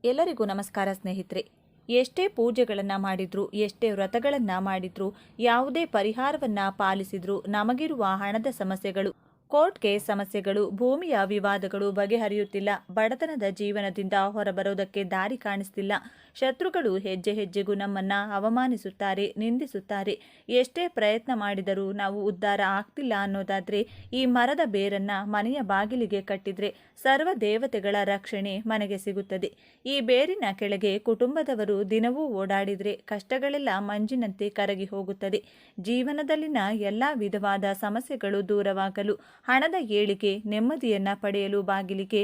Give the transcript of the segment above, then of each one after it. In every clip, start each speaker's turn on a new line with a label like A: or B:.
A: ಎಲ್ಲರಿಗೂ ನಮಸ್ಕಾರ ಸ್ನೇಹಿತರೆ. ಎಷ್ಟೇ ಪೂಜೆಗಳನ್ನು ಮಾಡಿದ್ರು, ಎಷ್ಟೇ ವ್ರತಗಳನ್ನು ಮಾಡಿದ್ರು, ಯಾವುದೇ ಪರಿಹಾರವನ್ನು ಪಾಲಿಸಿದ್ರು ನಮಗಿರುವ ಹಣದ ಸಮಸ್ಯೆಗಳು, ಕೋರ್ಟ್ ಕೇಸ್ ಸಮಸ್ಯೆಗಳು, ಭೂಮಿಯ ವಿವಾದಗಳು ಬಗೆಹರಿಯುತ್ತಿಲ್ಲ. ಬಡತನದ ಜೀವನದಿಂದ ಹೊರಬರೋದಕ್ಕೆ ದಾರಿ ಕಾಣಿಸ್ತಿಲ್ಲ. ಶತ್ರುಗಳು ಹೆಜ್ಜೆ ಹೆಜ್ಜೆಗೂ ನಮ್ಮನ್ನ ಅವಮಾನಿಸುತ್ತಾರೆ, ನಿಂದಿಸುತ್ತಾರೆ. ಎಷ್ಟೇ ಪ್ರಯತ್ನ ಮಾಡಿದರೂ ನಾವು ಉದ್ಧಾರ ಆಗ್ತಿಲ್ಲ ಅನ್ನೋದಾದ್ರೆ ಈ ಮರದ ಬೇರನ್ನ ಮನೆಯ ಬಾಗಿಲಿಗೆ ಕಟ್ಟಿದ್ರೆ ಸರ್ವ ದೇವತೆಗಳ ರಕ್ಷಣೆ ಮನೆಗೆ ಸಿಗುತ್ತದೆ. ಈ ಬೇರಿನ ಕೆಳಗೆ ಕುಟುಂಬದವರು ದಿನವೂ ಓಡಾಡಿದ್ರೆ ಕಷ್ಟಗಳೆಲ್ಲ ಮಂಜಿನಂತೆ ಕರಗಿ ಹೋಗುತ್ತದೆ. ಜೀವನದಲ್ಲಿನ ಎಲ್ಲ ವಿಧವಾದ ಸಮಸ್ಯೆಗಳು ದೂರವಾಗಲು, ಹಣದ ಏಳಿಗೆ, ನೆಮ್ಮದಿಯನ್ನ ಪಡೆಯಲು ಬಾಗಿಲಿಗೆ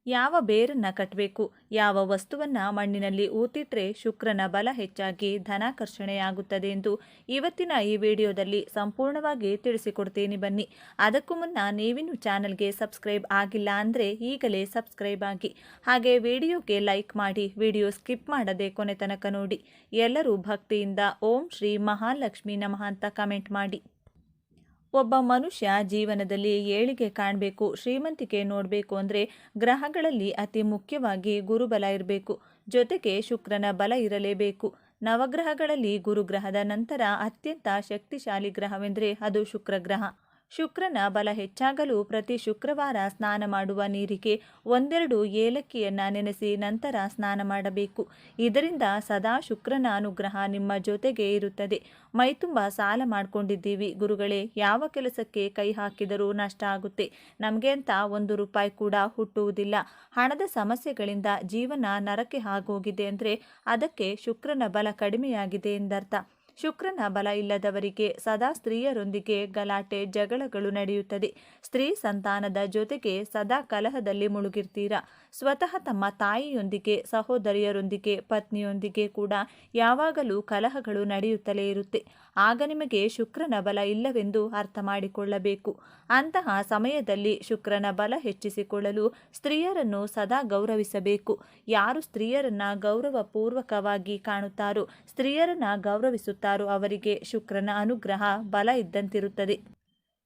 A: ಯಾವ ಬೇರನ್ನ ಕಟ್ಟಬೇಕು, ಯಾವ ವಸ್ತುವನ್ನ ಮಣ್ಣಿನಲ್ಲಿ ಊತಿಟ್ರೆ ಶುಕ್ರನ ಬಲ ಹೆಚ್ಚಾಗಿ ಧನಾಕರ್ಷಣೆಯಾಗುತ್ತದೆ ಎಂದು ಇವತ್ತಿನ ಈ ವಿಡಿಯೋದಲ್ಲಿ ಸಂಪೂರ್ಣವಾಗಿ ತಿಳಿಸಿಕೊಡ್ತೀನಿ. ಬನ್ನಿ. ಅದಕ್ಕೂ ಮುನ್ನ ನೀವಿನ್ನು ಚಾನಲ್ಗೆ ಸಬ್ಸ್ಕ್ರೈಬ್ ಆಗಿಲ್ಲ ಅಂದರೆ ಈಗಲೇ ಸಬ್ಸ್ಕ್ರೈಬ್ ಆಗಿ, ಹಾಗೆ ವಿಡಿಯೋಗೆ ಲೈಕ್ ಮಾಡಿ, ವಿಡಿಯೋ ಸ್ಕಿಪ್ ಮಾಡದೆ ಕೊನೆ ತನಕ ನೋಡಿ. ಎಲ್ಲರೂ ಭಕ್ತಿಯಿಂದ ಓಂ ಶ್ರೀ ಮಹಾಲಕ್ಷ್ಮಿ ನಮಃ ಅಂತ ಕಮೆಂಟ್ ಮಾಡಿ. ಒಬ್ಬ ಮನುಷ್ಯ ಜೀವನದಲ್ಲಿ ಏಳಿಗೆ ಕಾಣಬೇಕು, ಶ್ರೀಮಂತಿಕೆ ನೋಡಬೇಕು ಅಂದರೆ ಗ್ರಹಗಳಲ್ಲಿ ಅತಿ ಮುಖ್ಯವಾಗಿ ಗುರುಬಲ ಇರಬೇಕು. ಜೊತೆಗೆ ಶುಕ್ರನ ಬಲ ಇರಲೇಬೇಕು. ನವಗ್ರಹಗಳಲ್ಲಿ ಗುರುಗ್ರಹದ ನಂತರ ಅತ್ಯಂತ ಶಕ್ತಿಶಾಲಿ ಗ್ರಹವೆಂದರೆ ಅದು ಶುಕ್ರಗ್ರಹ. ಶುಕ್ರನ ಬಲ ಹೆಚ್ಚಾಗಲು ಪ್ರತಿ ಶುಕ್ರವಾರ ಸ್ನಾನ ಮಾಡುವ ನೀರಿಗೆ ಒಂದೆರಡು ಏಲಕ್ಕಿಯನ್ನು ನೆನೆಸಿ ನಂತರ ಸ್ನಾನ ಮಾಡಬೇಕು. ಇದರಿಂದ ಸದಾ ಶುಕ್ರನ ಅನುಗ್ರಹ ನಿಮ್ಮ ಜೊತೆಗೆ ಇರುತ್ತದೆ. ಮೈತುಂಬ ಸಾಲ ಮಾಡಿಕೊಂಡಿದ್ದೀವಿ ಗುರುಗಳೇ, ಯಾವ ಕೆಲಸಕ್ಕೆ ಕೈ ಹಾಕಿದರೂ ನಷ್ಟ ಆಗುತ್ತೆ, ನಮಗೆ ಅಂತ 1 ರೂಪಾಯಿ ಕೂಡ ಹುಟ್ಟುವುದಿಲ್ಲ, ಹಣದ ಸಮಸ್ಯೆಗಳಿಂದ ಜೀವನ ನರಕೆ ಆಗೋಗಿದೆ ಅಂದರೆ ಅದಕ್ಕೆ ಶುಕ್ರನ ಬಲ ಕಡಿಮೆಯಾಗಿದೆ ಎಂದರ್ಥ. ಶುಕ್ರನ ಬಲ ಇಲ್ಲದವರಿಗೆ ಸದಾ ಸ್ತ್ರೀಯರೊಂದಿಗೆ ಗಲಾಟೆ ಜಗಳಗಳು ನಡೆಯುತ್ತದೆ. ಸ್ತ್ರೀ ಸಂತಾನದ ಜೊತೆಗೆ ಸದಾ ಕಲಹದಲ್ಲಿ ಮುಳುಗಿರ್ತೀರಾ. ಸ್ವತಃ ತಮ್ಮ ತಾಯಿಯೊಂದಿಗೆ, ಸಹೋದರಿಯರೊಂದಿಗೆ, ಪತ್ನಿಯೊಂದಿಗೆ ಕೂಡ ಯಾವಾಗಲೂ ಕಲಹಗಳು ನಡೆಯುತ್ತಲೇ ಇರುತ್ತೆ. ಆಗ ನಿಮಗೆ ಶುಕ್ರನ ಬಲ ಇಲ್ಲವೆಂದು ಅರ್ಥ ಮಾಡಿಕೊಳ್ಳಬೇಕು. ಅಂತಹ ಸಮಯದಲ್ಲಿ ಶುಕ್ರನ ಬಲ ಹೆಚ್ಚಿಸಿಕೊಳ್ಳಲು ಸ್ತ್ರೀಯರನ್ನು ಸದಾ ಗೌರವಿಸಬೇಕು. ಯಾರು ಸ್ತ್ರೀಯರನ್ನ ಗೌರವಪೂರ್ವಕವಾಗಿ ಕಾಣುತ್ತಾರೋ, ಸ್ತ್ರೀಯರನ್ನ ಗೌರವಿಸುತ್ತಾರೋ ಅವರಿಗೆ ಶುಕ್ರನ ಅನುಗ್ರಹ ಬಲ ಇದ್ದಂತಿರುತ್ತದೆ.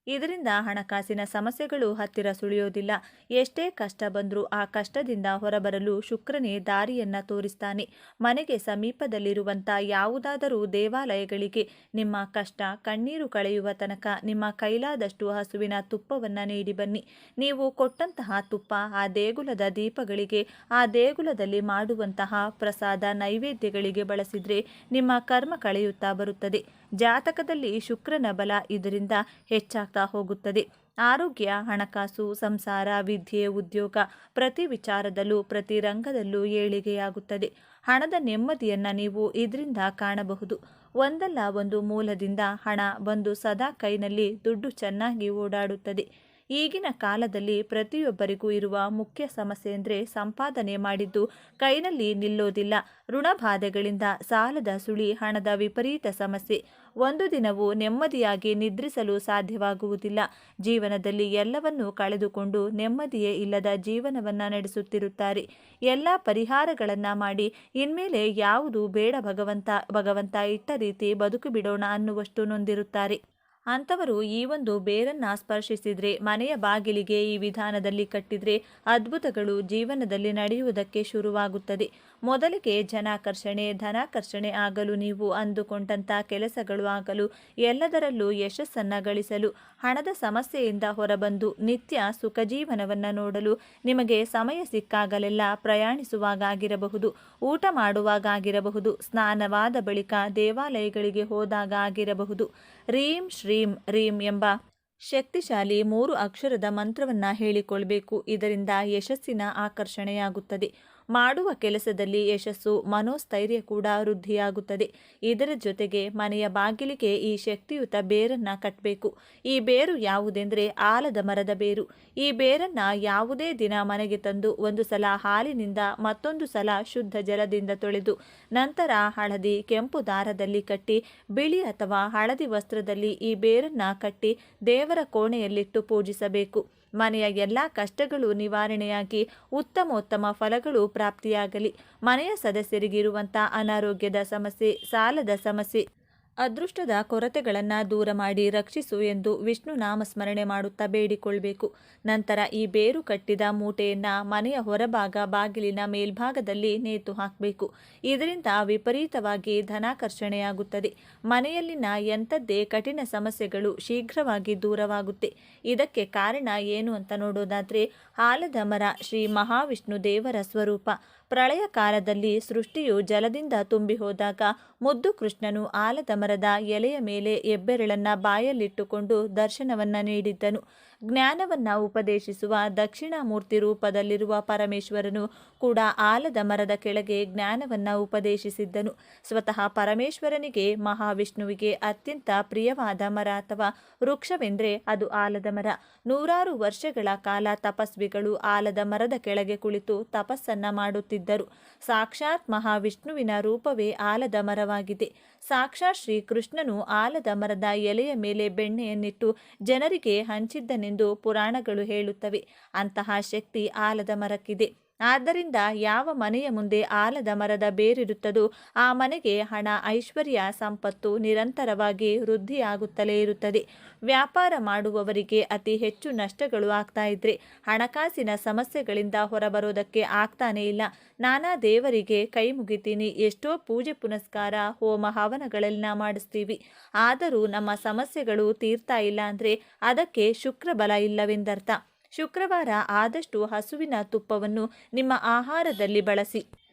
A: ಇದರಿಂದ ಹಣಕಾಸಿನ ಸಮಸ್ಯೆಗಳು ಹತ್ತಿರ ಸುಳಿಯೋದಿಲ್ಲ. ಎಷ್ಟೇ ಕಷ್ಟ ಬಂದರೂ ಆ ಕಷ್ಟದಿಂದ ಹೊರಬರಲು ಶುಕ್ರನೇ ದಾರಿಯನ್ನ ತೋರಿಸ್ತಾನೆ. ಮನೆಗೆ ಸಮೀಪದಲ್ಲಿರುವಂಥ ಯಾವುದಾದರೂ ದೇವಾಲಯಗಳಿಗೆ ನಿಮ್ಮ ಕಷ್ಟ ಕಣ್ಣೀರು ಕಳೆಯುವ ತನಕ ನಿಮ್ಮ ಕೈಲಾದಷ್ಟು ಹಸುವಿನ ತುಪ್ಪವನ್ನು ನೀಡಿ ಬನ್ನಿ. ನೀವು ಕೊಟ್ಟಂತಹ ತುಪ್ಪ ಆ ದೇಗುಲದ ದೀಪಗಳಿಗೆ, ಆ ದೇಗುಲದಲ್ಲಿ ಮಾಡುವಂತಹ ಪ್ರಸಾದ ನೈವೇದ್ಯಗಳಿಗೆ ಬಳಸಿದರೆ ನಿಮ್ಮ ಕರ್ಮ ಕಳೆಯುತ್ತಾ ಬರುತ್ತದೆ. ಜಾತಕದಲ್ಲಿ ಶುಕ್ರನ ಬಲ ಇದರಿಂದ ಹೆಚ್ಚಾಗ್ತಾ ಹೋಗುತ್ತದೆ. ಆರೋಗ್ಯ, ಹಣಕಾಸು, ಸಂಸಾರ, ವಿದ್ಯೆ, ಉದ್ಯೋಗ ಪ್ರತಿ ವಿಚಾರದಲ್ಲೂ ಪ್ರತಿ ರಂಗದಲ್ಲೂ ಏಳಿಗೆಯಾಗುತ್ತದೆ. ಹಣದ ನೆಮ್ಮದಿಯನ್ನು ನೀವು ಇದರಿಂದ ಕಾಣಬಹುದು. ಒಂದಲ್ಲ ಒಂದು ಮೂಲದಿಂದ ಹಣ ಬಂದು ಸದಾ ಕೈನಲ್ಲಿ ದುಡ್ಡು ಚೆನ್ನಾಗಿ ಓಡಾಡುತ್ತದೆ. ಈಗಿನ ಕಾಲದಲ್ಲಿ ಪ್ರತಿಯೊಬ್ಬರಿಗೂ ಇರುವ ಮುಖ್ಯ ಸಮಸ್ಯೆ ಅಂದರೆ ಸಂಪಾದನೆ ಮಾಡಿದ್ದು ಕೈನಲ್ಲಿ ನಿಲ್ಲೋದಿಲ್ಲ. ಋಣಬಾಧೆಗಳಿಂದ, ಸಾಲದ ಸುಳಿ, ಹಣದ ವಿಪರೀತ ಸಮಸ್ಯೆ. ಒಂದು ದಿನವೂ ನೆಮ್ಮದಿಯಾಗಿ ನಿದ್ರಿಸಲು ಸಾಧ್ಯವಾಗುವುದಿಲ್ಲ. ಜೀವನದಲ್ಲಿ ಎಲ್ಲವನ್ನೂ ಕಳೆದುಕೊಂಡು ನೆಮ್ಮದಿಯೇ ಇಲ್ಲದ ಜೀವನವನ್ನು ನಡೆಸುತ್ತಿರುತ್ತಾರೆ. ಎಲ್ಲ ಪರಿಹಾರಗಳನ್ನು ಮಾಡಿ ಇನ್ಮೇಲೆ ಯಾವುದು ಬೇಡ ಭಗವಂತ ಇಟ್ಟ ರೀತಿ ಬದುಕು ಬಿಡೋಣ ಅನ್ನುವಷ್ಟು ನೊಂದಿರುತ್ತಾರೆ. ಅಂಥವರು ಈ ಒಂದು ಬೇರನ್ನು ಸ್ಪರ್ಶಿಸಿದರೆ, ಮನೆಯ ಬಾಗಿಲಿಗೆ ಈ ವಿಧಾನದಲ್ಲಿ ಕಟ್ಟಿದರೆ ಅದ್ಭುತಗಳು ಜೀವನದಲ್ಲಿ ನಡೆಯುವುದಕ್ಕೆ ಶುರುವಾಗುತ್ತದೆ. ಮೊದಲಿಗೆ ಜನಾಕರ್ಷಣೆ, ಧನಾಕರ್ಷಣೆ ಆಗಲು, ನೀವು ಅಂದುಕೊಂಡಂಥ ಕೆಲಸಗಳು ಆಗಲು, ಎಲ್ಲದರಲ್ಲೂ ಯಶಸ್ಸನ್ನು ಗಳಿಸಲು, ಹಣದ ಸಮಸ್ಯೆಯಿಂದ ಹೊರಬಂದು ನಿತ್ಯ ಸುಖ ಜೀವನವನ್ನು ನೋಡಲು ನಿಮಗೆ ಸಮಯ ಸಿಕ್ಕಾಗಲೆಲ್ಲ ಪ್ರಯಾಣಿಸುವಾಗಾಗಿರಬಹುದು, ಊಟ ಮಾಡುವಾಗಾಗಿರಬಹುದು, ಸ್ನಾನವಾದ ಬಳಿಕ ದೇವಾಲಯಗಳಿಗೆ ಹೋದಾಗ ಆಗಿರಬಹುದು. ರೀಂ ಶ್ರೀಂ ರೀಂ ಎಂಬ ಶಕ್ತಿಶಾಲಿ 3 ಅಕ್ಷರದ ಮಂತ್ರವನ್ನು ಹೇಳಿಕೊಳ್ಬೇಕು. ಇದರಿಂದ ಯಶಸ್ಸಿನ ಆಕರ್ಷಣೆಯಾಗುತ್ತದೆ. ಮಾಡುವ ಕೆಲಸದಲ್ಲಿ ಯಶಸ್ಸು, ಮನೋಸ್ಥೈರ್ಯ ಕೂಡ ವೃದ್ಧಿಯಾಗುತ್ತದೆ. ಇದರ ಜೊತೆಗೆ ಮನೆಯ ಬಾಗಿಲಿಗೆ ಈ ಶಕ್ತಿಯುತ ಬೇರನ್ನು ಕಟ್ಟಬೇಕು. ಈ ಬೇರು ಯಾವುದೆಂದರೆ ಆಲದ ಮರದ ಬೇರು. ಈ ಬೇರನ್ನು ಯಾವುದೇ ದಿನ ಮನೆಗೆ ತಂದು ಒಂದು ಸಲ ಹಾಲಿನಿಂದ, ಮತ್ತೊಂದು ಸಲ ಶುದ್ಧ ಜಲದಿಂದ ತೊಳೆದು, ನಂತರ ಹಳದಿ ಕೆಂಪು ದಾರದಲ್ಲಿ ಕಟ್ಟಿ, ಬಿಳಿ ಅಥವಾ ಹಳದಿ ವಸ್ತ್ರದಲ್ಲಿ ಈ ಬೇರನ್ನು ಕಟ್ಟಿ ದೇವರ ಕೋಣೆಯಲ್ಲಿಟ್ಟು ಪೂಜಿಸಬೇಕು. ಮನೆಯ ಎಲ್ಲ ಕಷ್ಟಗಳು ನಿವಾರಣೆಯಾಗಿ ಉತ್ತಮೋತ್ತಮ ಫಲಗಳು ಪ್ರಾಪ್ತಿಯಾಗಲಿ. ಮನೆಯ ಸದಸ್ಯರಿಗಿರುವಂಥ ಅನಾರೋಗ್ಯದ ಸಮಸ್ಯೆ, ಸಾಲದ ಸಮಸ್ಯೆ, ಅದೃಷ್ಟದ ಕೊರತೆಗಳನ್ನು ದೂರ ಮಾಡಿ ರಕ್ಷಿಸು ಎಂದು ವಿಷ್ಣು ನಾಮಸ್ಮರಣೆ ಮಾಡುತ್ತಾ ಬೇಡಿಕೊಳ್ಬೇಕು. ನಂತರ ಈ ಬೇರು ಕಟ್ಟಿದ ಮೂಟೆಯನ್ನು ಮನೆಯ ಹೊರಭಾಗ ಬಾಗಿಲಿನ ಮೇಲ್ಭಾಗದಲ್ಲಿ ನೇತು ಹಾಕಬೇಕು. ಇದರಿಂದ ವಿಪರೀತವಾಗಿ ಧನಾಕರ್ಷಣೆಯಾಗುತ್ತದೆ. ಮನೆಯಲ್ಲಿನ ಎಂಥದ್ದೇ ಕಠಿಣ ಸಮಸ್ಯೆಗಳು ಶೀಘ್ರವಾಗಿ ದೂರವಾಗುತ್ತೆ. ಇದಕ್ಕೆ ಕಾರಣ ಏನು ಅಂತ ನೋಡೋದಾದರೆ, ಆಲದ ಮರ ಶ್ರೀ ಮಹಾವಿಷ್ಣು ದೇವರ ಸ್ವರೂಪ. ಪ್ರಳಯ ಕಾಲದಲ್ಲಿ ಸೃಷ್ಟಿಯು ಜಲದಿಂದ ತುಂಬಿ ಹೋದಾಗ ಮುದ್ದು ಕೃಷ್ಣನು ಆಲದ ಮರದ ಎಲೆಯ ಮೇಲೆ ಹೆಬ್ಬೆರಳನ್ನ ಬಾಯಲ್ಲಿಟ್ಟುಕೊಂಡು ದರ್ಶನವನ್ನ ನೀಡಿದ್ದನು. ಜ್ಞಾನವನ್ನ ಉಪದೇಶಿಸುವ ದಕ್ಷಿಣಾಮೂರ್ತಿ ರೂಪದಲ್ಲಿರುವ ಪರಮೇಶ್ವರನು ಕೂಡ ಆಲದ ಮರದ ಕೆಳಗೆ ಜ್ಞಾನವನ್ನ ಉಪದೇಶಿಸಿದ್ದನು. ಸ್ವತಃ ಪರಮೇಶ್ವರನಿಗೆ ಮಹಾವಿಷ್ಣುವಿಗೆ ಅತ್ಯಂತ ಪ್ರಿಯವಾದ ಮರ ಅಥವಾ ವೃಕ್ಷವೆಂದರೆ ಅದು ಆಲದ ಮರ. ನೂರಾರು ವರ್ಷಗಳ ಕಾಲ ತಪಸ್ವಿಗಳು ಆಲದ ಮರದ ಕೆಳಗೆ ಕುಳಿತು ತಪಸ್ಸನ್ನ ಮಾಡುತ್ತಿದ್ದರು. ಸಾಕ್ಷಾತ್ ಮಹಾವಿಷ್ಣುವಿನ ರೂಪವೇ ಆಲದ ಮರವಾಗಿದೆ. ಸಾಕ್ಷಾತ್ ಶ್ರೀ ಕೃಷ್ಣನು ಆಲದ ಮರದ ಎಲೆಯ ಮೇಲೆ ಬೆಣ್ಣೆಯನ್ನಿಟ್ಟು ಜನರಿಗೆ ಹಂಚಿದ್ದನೆಂದು ಪುರಾಣಗಳು ಹೇಳುತ್ತವೆ. ಅಂತಹ ಶಕ್ತಿ ಆಲದ ಮರಕ್ಕಿದೆ. ಆದ್ದರಿಂದ ಯಾವ ಮನೆಯ ಮುಂದೆ ಆಲದ ಮರದ ಬೇರಿರುತ್ತದೋ ಆ ಮನೆಗೆ ಹಣ, ಐಶ್ವರ್ಯ, ಸಂಪತ್ತು ನಿರಂತರವಾಗಿ ವೃದ್ಧಿಯಾಗುತ್ತಲೇ ಇರುತ್ತದೆ. ವ್ಯಾಪಾರ ಮಾಡುವವರಿಗೆ ಅತಿ ಹೆಚ್ಚು ನಷ್ಟಗಳು ಆಗ್ತಾ ಇದ್ರೆ ಹಣಕಾಸಿನ ಸಮಸ್ಯೆಗಳಿಂದ ಹೊರಬರೋದಕ್ಕೆ ಆಗ್ತಾನೇ ಇಲ್ಲ. ನಾನಾ ದೇವರಿಗೆ ಕೈ ಮುಗಿತೀನಿ, ಎಷ್ಟೋ ಪೂಜೆ ಪುನಸ್ಕಾರ, ಹೋಮ ಹವನಗಳೆಲ್ಲ ಮಾಡಿಸ್ತೀವಿ. ಆದರೂ ನಮ್ಮ ಸಮಸ್ಯೆಗಳು ತೀರ್ತಾ ಇಲ್ಲ ಅಂದರೆ ಅದಕ್ಕೆ ಶುಕ್ರ ಬಲ ಇಲ್ಲವೆಂದರ್ಥ. ಶುಕ್ರವಾರ ಆದಷ್ಟು ಹಸುವಿನ ತುಪ್ಪವನ್ನು ನಿಮ್ಮ ಆಹಾರದಲ್ಲಿ ಬಳಸಿ.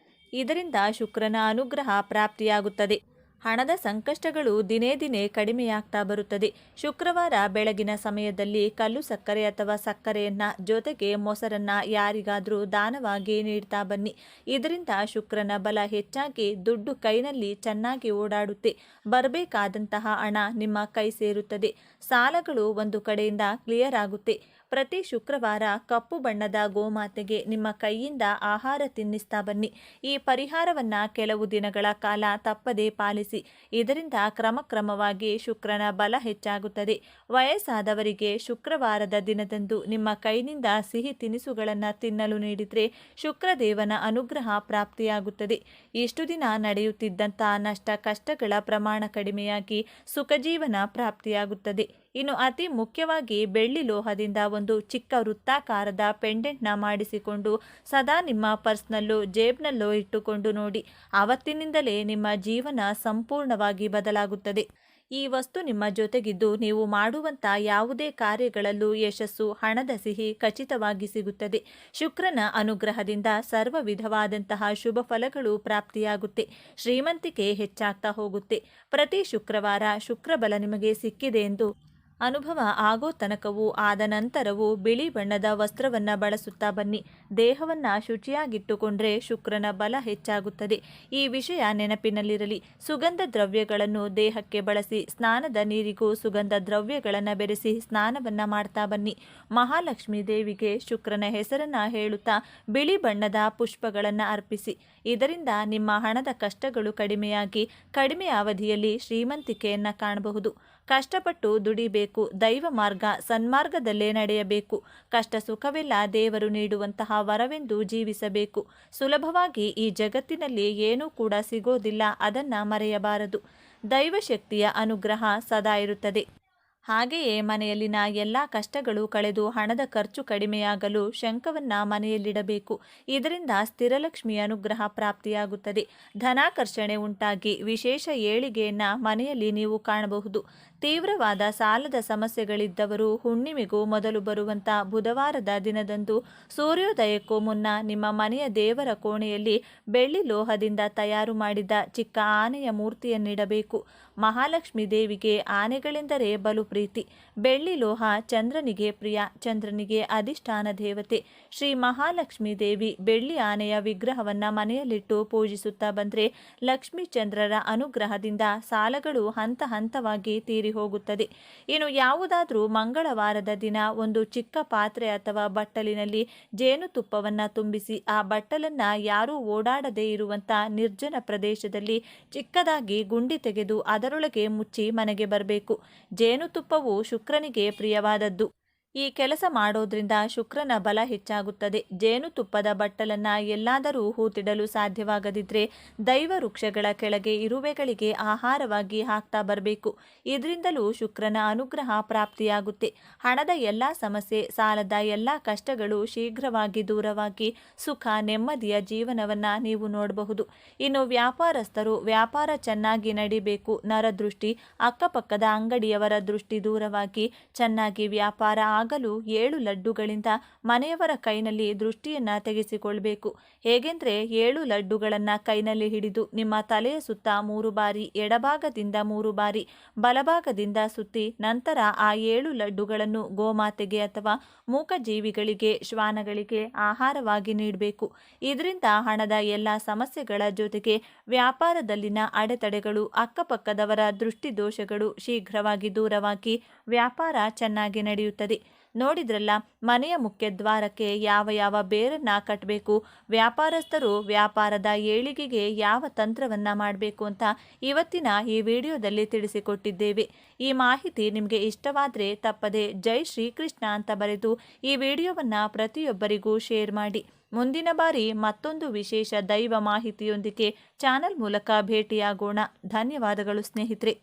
A: ಇದರಿಂದ ಶುಕ್ರನ ಅನುಗ್ರಹ ಪ್ರಾಪ್ತಿಯಾಗುತ್ತದೆ. ಹಣದ ಸಂಕಷ್ಟಗಳು ದಿನೇ ದಿನೇ ಕಡಿಮೆಯಾಗ್ತಾ ಬರುತ್ತದೆ. ಶುಕ್ರವಾರ ಬೆಳಗಿನ ಸಮಯದಲ್ಲಿ ಕಲ್ಲು ಸಕ್ಕರೆ ಅಥವಾ ಸಕ್ಕರೆಯನ್ನ ಜೊತೆಗೆ ಮೊಸರನ್ನ ಯಾರಿಗಾದರೂ ದಾನವಾಗಿ ನೀಡ್ತಾ ಬನ್ನಿ. ಇದರಿಂದ ಶುಕ್ರನ ಬಲ ಹೆಚ್ಚಾಗಿ ದುಡ್ಡು ಕೈನಲ್ಲಿ ಚೆನ್ನಾಗಿ ಓಡಾಡುತ್ತೆ. ಬರಬೇಕಾದಂತಹ ಹಣ ನಿಮ್ಮ ಕೈ ಸೇರುತ್ತದೆ. ಸಾಲಗಳು ಒಂದು ಕಡೆಯಿಂದ ಕ್ಲಿಯರ್ ಆಗುತ್ತೆ. ಪ್ರತಿ ಶುಕ್ರವಾರ ಕಪ್ಪು ಬಣ್ಣದ ಗೋಮಾತೆಗೆ ನಿಮ್ಮ ಕೈಯಿಂದ ಆಹಾರ ತಿನ್ನಿಸ್ತಾ ಬನ್ನಿ. ಈ ಪರಿಹಾರವನ್ನ ಕೆಲವು ದಿನಗಳ ಕಾಲ ತಪ್ಪದೇ ಪಾಲಿಸಿ. ಇದರಿಂದ ಕ್ರಮಕ್ರಮವಾಗಿ ಶುಕ್ರನ ಬಲ ಹೆಚ್ಚಾಗುತ್ತದೆ. ವಯಸ್ಸಾದವರಿಗೆ ಶುಕ್ರವಾರದ ದಿನದಂದು ನಿಮ್ಮ ಕೈನಿಂದ ಸಿಹಿ ತಿನಿಸುಗಳನ್ನು ತಿನ್ನಲು ನೀಡಿದರೆ ಶುಕ್ರದೇವನ ಅನುಗ್ರಹ ಪ್ರಾಪ್ತಿಯಾಗುತ್ತದೆ. ಇಷ್ಟು ದಿನ ನಡೆಯುತ್ತಿದ್ದಂತಹ ನಷ್ಟ ಕಷ್ಟಗಳ ಪ್ರಮಾಣ ಕಡಿಮೆಯಾಗಿ ಸುಖಜೀವನ ಪ್ರಾಪ್ತಿಯಾಗುತ್ತದೆ. ಇನ್ನು ಅತಿ ಮುಖ್ಯವಾಗಿ ಬೆಳ್ಳಿ ಲೋಹದಿಂದ ಒಂದು ಚಿಕ್ಕ ವೃತ್ತಾಕಾರದ ಪೆಂಡೆಂಟ್ನ ಮಾಡಿಸಿಕೊಂಡು ಸದಾ ನಿಮ್ಮ ಪರ್ಸ್ನಲ್ಲೋ ಜೇಬ್ನಲ್ಲೋ ಇಟ್ಟುಕೊಂಡು ನೋಡಿ. ಆವತ್ತಿನಿಂದಲೇ ನಿಮ್ಮ ಜೀವನ ಸಂಪೂರ್ಣವಾಗಿ ಬದಲಾಗುತ್ತದೆ. ಈ ವಸ್ತು ನಿಮ್ಮ ಜೊತೆಗಿದ್ದು ನೀವು ಮಾಡುವಂಥ ಯಾವುದೇ ಕಾರ್ಯಗಳಲ್ಲೂ ಯಶಸ್ಸು, ಹಣದ ಸಿಹಿ ಖಚಿತವಾಗಿ ಸಿಗುತ್ತದೆ. ಶುಕ್ರನ ಅನುಗ್ರಹದಿಂದ ಸರ್ವ ವಿಧವಾದಂತಹ ಶುಭ ಫಲಗಳು ಪ್ರಾಪ್ತಿಯಾಗುತ್ತೆ. ಶ್ರೀಮಂತಿಕೆ ಹೆಚ್ಚಾಗ್ತಾ ಹೋಗುತ್ತೆ. ಪ್ರತಿ ಶುಕ್ರವಾರ ಶುಕ್ರಬಲ ನಿಮಗೆ ಸಿಕ್ಕಿದೆ ಎಂದು ಅನುಭವ ಆಗೋ ತನಕವೂ ಆದ ನಂತರವೂ ಬಿಳಿ ಬಣ್ಣದ ವಸ್ತ್ರವನ್ನು ಬಳಸುತ್ತಾ ಬನ್ನಿ. ದೇಹವನ್ನು ಶುಚಿಯಾಗಿಟ್ಟುಕೊಂಡ್ರೆ ಶುಕ್ರನ ಬಲ ಹೆಚ್ಚಾಗುತ್ತದೆ. ಈ ವಿಷಯ ನೆನಪಿನಲ್ಲಿರಲಿ. ಸುಗಂಧ ದ್ರವ್ಯಗಳನ್ನು ದೇಹಕ್ಕೆ ಬಳಸಿ. ಸ್ನಾನದ ನೀರಿಗೂ ಸುಗಂಧ ದ್ರವ್ಯಗಳನ್ನು ಬೆರೆಸಿ ಸ್ನಾನವನ್ನು ಮಾಡ್ತಾ ಬನ್ನಿ. ಮಹಾಲಕ್ಷ್ಮೀ ದೇವಿಗೆ ಶುಕ್ರನ ಹೆಸರನ್ನು ಹೇಳುತ್ತಾ ಬಿಳಿ ಬಣ್ಣದ ಪುಷ್ಪಗಳನ್ನು ಅರ್ಪಿಸಿ. ಇದರಿಂದ ನಿಮ್ಮ ಹಣದ ಕಷ್ಟಗಳು ಕಡಿಮೆಯಾಗಿ ಕಡಿಮೆ ಅವಧಿಯಲ್ಲಿ ಶ್ರೀಮಂತಿಕೆಯನ್ನು ಕಾಣಬಹುದು. ಕಷ್ಟಪಟ್ಟು ದುಡಿಬೇಕು. ದೈವ ಮಾರ್ಗ ಸನ್ಮಾರ್ಗದಲ್ಲೇ ನಡೆಯಬೇಕು. ಕಷ್ಟ ಸುಖವೆಲ್ಲ ದೇವರು ನೀಡುವಂತಹ ವರವೆಂದು ಜೀವಿಸಬೇಕು. ಸುಲಭವಾಗಿ ಈ ಜಗತ್ತಿನಲ್ಲಿ ಏನೂ ಕೂಡ ಸಿಗೋದಿಲ್ಲ. ಅದನ್ನು ಮರೆಯಬಾರದು. ದೈವಶಕ್ತಿಯ ಅನುಗ್ರಹ ಸದಾ ಇರುತ್ತದೆ. ಹಾಗೆಯೇ ಮನೆಯಲ್ಲಿನ ಎಲ್ಲ ಕಷ್ಟಗಳು ಕಳೆದು ಹಣದ ಖರ್ಚು ಕಡಿಮೆಯಾಗಲು ಶಂಖವನ್ನು ಮನೆಯಲ್ಲಿಡಬೇಕು. ಇದರಿಂದ ಸ್ಥಿರಲಕ್ಷ್ಮಿಯ ಅನುಗ್ರಹ ಪ್ರಾಪ್ತಿಯಾಗುತ್ತದೆ. ಧನಾಕರ್ಷಣೆ ಉಂಟಾಗಿ ವಿಶೇಷ ಏಳಿಗೆಯನ್ನು ಮನೆಯಲ್ಲಿ ನೀವು ಕಾಣಬಹುದು. ತೀವ್ರವಾದ ಸಾಲದ ಸಮಸ್ಯೆಗಳಿದ್ದವರು ಹುಣ್ಣಿಮೆಗೂ ಮೊದಲು ಬರುವಂಥ ಬುಧವಾರದ ದಿನದಂದು ಸೂರ್ಯೋದಯಕ್ಕೂ ಮುನ್ನ ನಿಮ್ಮ ಮನೆಯ ದೇವರ ಕೋಣೆಯಲ್ಲಿ ಬೆಳ್ಳಿ ಲೋಹದಿಂದ ತಯಾರು ಮಾಡಿದ ಚಿಕ್ಕ ಆನೆಯ ಮೂರ್ತಿಯನ್ನಿಡಬೇಕು. ಮಹಾಲಕ್ಷ್ಮೀ ದೇವಿಗೆ ಆನೆಗಳೆಂದರೆ ಬಲು ಪ್ರೀತಿ. ಬೆಳ್ಳಿ ಲೋಹ ಚಂದ್ರನಿಗೆ ಪ್ರಿಯ. ಚಂದ್ರನಿಗೆ ಅಧಿಷ್ಠಾನ ದೇವತೆ. ಶ್ರೀ ಮಹಾಲಕ್ಷ್ಮೀ ದೇವಿ ಬೆಳ್ಳಿ ಆನೆಯ ವಿಗ್ರಹವನ್ನು ಮನೆಯಲ್ಲಿಟ್ಟು ಪೂಜಿಸುತ್ತಾ ಬಂದರೆ ಲಕ್ಷ್ಮೀ ಚಂದ್ರರ ಅನುಗ್ರಹದಿಂದ ಸಾಲಗಳು ಹಂತ ಹಂತವಾಗಿ ತೀರಿ ಹೋಗುತ್ತದೆ. ಇನ್ನು ಯಾವುದಾದ್ರೂ ಮಂಗಳವಾರದ ದಿನ ಒಂದು ಚಿಕ್ಕ ಪಾತ್ರೆ ಅಥವಾ ಬಟ್ಟಲಿನಲ್ಲಿ ಜೇನುತುಪ್ಪವನ್ನು ತುಂಬಿಸಿ ಆ ಬಟ್ಟಲನ್ನು ಯಾರೂ ಓಡಾಡದೇ ಇರುವಂಥ ನಿರ್ಜನ ಪ್ರದೇಶದಲ್ಲಿ ಚಿಕ್ಕದಾಗಿ ಗುಂಡಿ ತೆಗೆದು ಅದರೊಳಗೆ ಮುಚ್ಚಿ ಮನೆಗೆ ಬರಬೇಕು. ಜೇನುತುಪ್ಪವು ಶುಕ್ರನಿಗೆ ಪ್ರಿಯವಾದದ್ದು. ಈ ಕೆಲಸ ಮಾಡೋದ್ರಿಂದ ಶುಕ್ರನ ಬಲ ಹೆಚ್ಚಾಗುತ್ತದೆ. ಜೇನುತುಪ್ಪದ ಬಟ್ಟಲನ್ನ ಎಲ್ಲಾದರೂ ಹೂತಿಡಲು ಸಾಧ್ಯವಾಗದಿದ್ರೆ ದೈವ ವೃಕ್ಷಗಳ ಕೆಳಗೆ ಇರುವೆಗಳಿಗೆ ಆಹಾರವಾಗಿ ಹಾಕ್ತಾ ಬರಬೇಕು. ಇದರಿಂದಲೂ ಶುಕ್ರನ ಅನುಗ್ರಹ ಪ್ರಾಪ್ತಿಯಾಗುತ್ತೆ. ಹಣದ ಎಲ್ಲ ಸಮಸ್ಯೆ, ಸಾಲದ ಎಲ್ಲ ಕಷ್ಟಗಳು ಶೀಘ್ರವಾಗಿ ದೂರವಾಗಿ ಸುಖ ನೆಮ್ಮದಿಯ ಜೀವನವನ್ನ ನೀವು ನೋಡಬಹುದು. ಇನ್ನು ವ್ಯಾಪಾರಸ್ಥರು ವ್ಯಾಪಾರ ಚೆನ್ನಾಗಿ ನಡಿಬೇಕು. ನರದೃಷ್ಟಿ, ಅಕ್ಕಪಕ್ಕದ ಅಂಗಡಿಯವರ ದೃಷ್ಟಿ ದೂರವಾಗಿ ಚೆನ್ನಾಗಿ ವ್ಯಾಪಾರ ಆಗಲು 7 ಲಡ್ಡುಗಳಿಂದ ಮನೆಯವರ ಕೈನಲ್ಲಿ ದೃಷ್ಟಿಯನ್ನ ತೆಗೆಸಿಕೊಳ್ಬೇಕು. ಹೇಗೆಂದ್ರೆ 7 ಲಡ್ಡುಗಳನ್ನ ಕೈನಲ್ಲಿ ಹಿಡಿದು ನಿಮ್ಮ ತಲೆಯ ಸುತ್ತ 3 ಬಾರಿ, ಎಡಭಾಗದಿಂದ 3 ಬಾರಿ, ಬಲಭಾಗದಿಂದ ಸುತ್ತಿ ನಂತರ ಆ 7 ಲಡ್ಡುಗಳನ್ನು ಗೋಮಾತೆಗೆ ಅಥವಾ ಮೂಕಜೀವಿಗಳಿಗೆ, ಶ್ವಾನಗಳಿಗೆ ಆಹಾರವಾಗಿ ನೀಡಬೇಕು. ಇದರಿಂದ ಹಣದ ಎಲ್ಲ ಸಮಸ್ಯೆಗಳ ಜೊತೆಗೆ ವ್ಯಾಪಾರದಲ್ಲಿನ ಅಡೆತಡೆಗಳು, ಅಕ್ಕಪಕ್ಕದವರ ದೃಷ್ಟಿ ದೋಷಗಳು ಶೀಘ್ರವಾಗಿ ದೂರವಾಗಿ ವ್ಯಾಪಾರ ಚೆನ್ನಾಗಿ ನಡೆಯುತ್ತದೆ. ನೋಡಿದ್ರಲ್ಲ, ಮನೆಯ ಮುಖ್ಯ ದ್ವಾರಕ್ಕೆ ಯಾವ ಯಾವ ಬೇರನ್ನ ಕಟ್ಟಬೇಕು, ವ್ಯಾಪಾರಸ್ಥರು ವ್ಯಾಪಾರದ ಏಳಿಗೆಗೆ ಯಾವ ತಂತ್ರವನ್ನ ಮಾಡಬೇಕು ಅಂತ ಇವತ್ತಿನ ಈ ವಿಡಿಯೋದಲ್ಲಿ ತಿಳಿಸಿಕೊಟ್ಟಿದ್ದೇವೆ. ಈ ಮಾಹಿತಿ ನಿಮಗೆ ಇಷ್ಟವಾದರೆ ತಪ್ಪದೆ ಜೈ ಶ್ರೀಕೃಷ್ಣ ಅಂತ ಬರೆದು ಈ ವಿಡಿಯೋವನ್ನ ಪ್ರತಿಯೊಬ್ಬರಿಗೂ ಶೇರ್ ಮಾಡಿ. ಮುಂದಿನ ಬಾರಿ ಮತ್ತೊಂದು ವಿಶೇಷ ದೈವ ಮಾಹಿತಿಯೊಂದಿಗೆ ಚಾನೆಲ್ ಮೂಲಕ ಭೇಟಿಯಾಗೋಣ. ಧನ್ಯವಾದಗಳು ಸ್ನೇಹಿತರೆ.